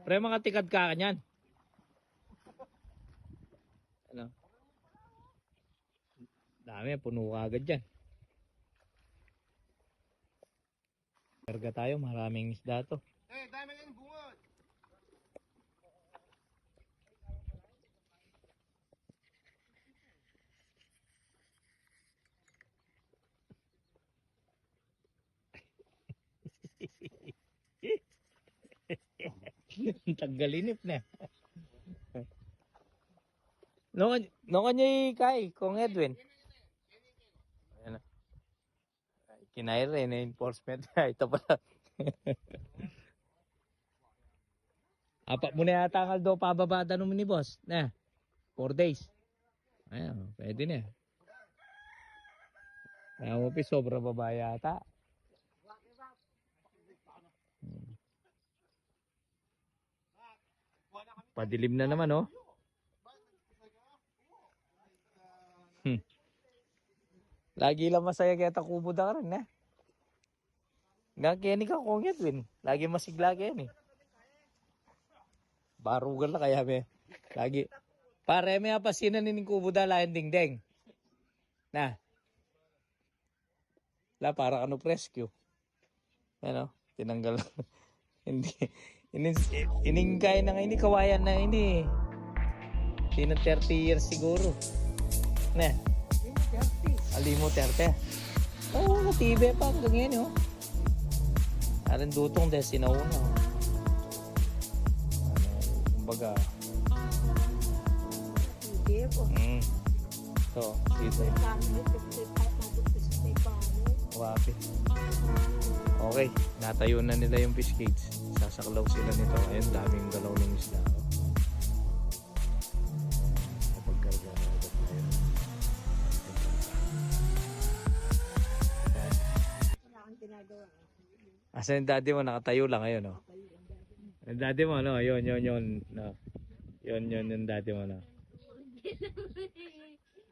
Pre, mga tikad ka kanyan. Ano? Dami, puno ka agad dyan. Karga tayo, maraming isda to. Eh, dami na yung bungod. Tanggalinip na. No kanya kay, Kong Edwin. Ayan na. Kinaire na enforcement. Ito pala. Apat mo na yata ang Aldo pababa tanong ni boss. Na, 4 days. Ayan, pwede na. Kaya mo sobra baba yata. Padilim na naman, oh. Lagi lang masaya kaya takubo da ka rin, eh. Gagyan ka Kong Edwin. Lagi masigla yan, eh. Barugal na kaya, may. Lagi. Pare, may apasinan ni kubo da lain dingdeng. Na. La, para ka no rescue. Ano? Tinanggal. Hindi. Iningkay na nga, hindi kawayan na, hindi. Hindi na 30 years siguro. Na. Alimo 30. Oo, matibe pa hanggang yan, oh. Aran dutong dahil sinauna. Ano, kumbaga. So, dito. Wapi. Okay, natayo na nila yung fish cage. Sasaklaw sila nito. Ayun, daming galaw ng isda. Kapag-garga na agad tayo. Asa yung daddy mo? Nakatayo lang ngayon, no? Yung daddy mo, no? Yun. No? Yun yung daddy mo, no?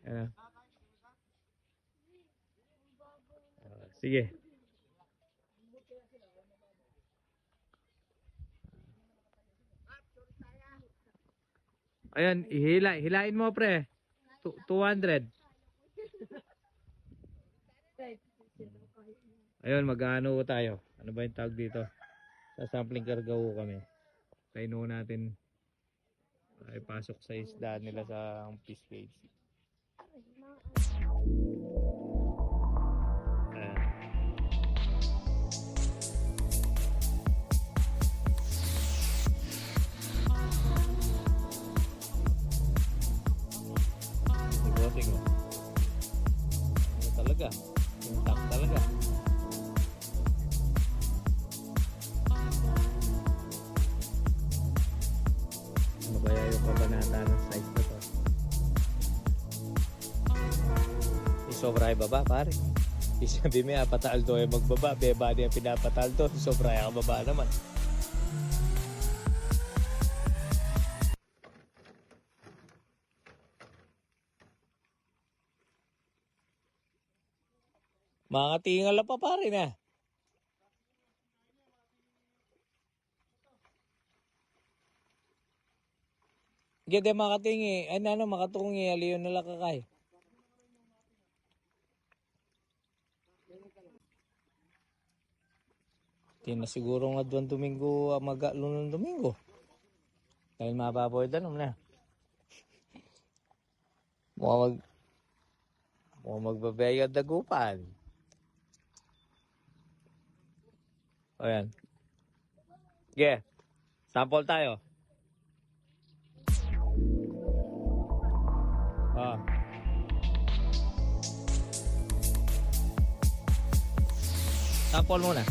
Ano? Sige. Ayan, hilain mo pre. 200. Ayun, mag-ano tayo. Ano ba yung tawag dito? Sa sampling karga kami. Kaino natin ay pasok sa isda nila sa fish cage. Ano talaga? Intact talaga. Ano kaya yung kabanata ng size na to? Isobra ay baba pare. Isabi may apataldo ay magbaba. Beba niya pinapataldo. Isobra ay baba naman. Mga tingal pa pare na. Gede makatingi. Ay ano makatungi. Aliyon nila kakay. Di na siguro nga doon Domingo. Mag-alo ng Domingo. Dahil mababoy danom na. Mukhang magbabayad dagupan. Ayan. Yeah. Sample tayo. Ah. Sample muna.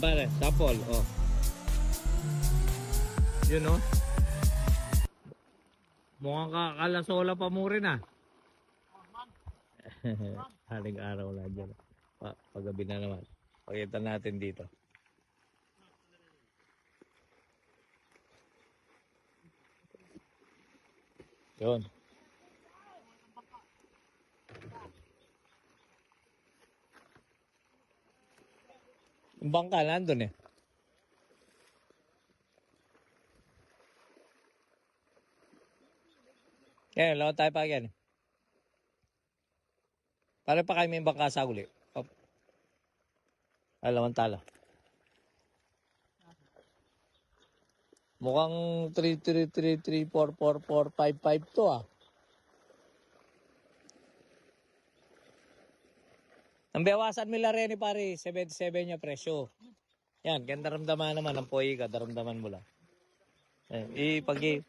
Pare, sample, oh. Yun, oh. Mukhang kalasola pa mo rin ah. Haling araw na dyan. Paggabi na naman. Pakita natin dito. Yun. Yung bangka nandun eh. Yan, lawan tayo pa yan. Pare pa kayo may bangka sa uli. Oh. Lawan tala. Mukhang 333344455 to ah. Ang bawasan nila rin pare, 77 niya presyo. Yan, ganda ramdaman naman ng poy ka, daramdaman mo lang. Pag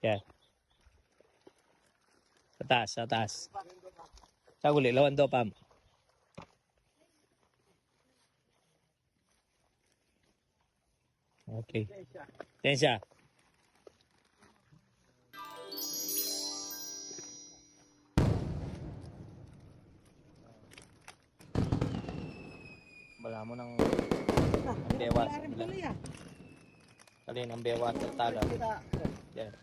yan. Sa taas, sa taas. Sa uli, lawan do pam. Okay. Yan siya. Wala mo ng bewas. Alin ang bewas sa tala. Yan.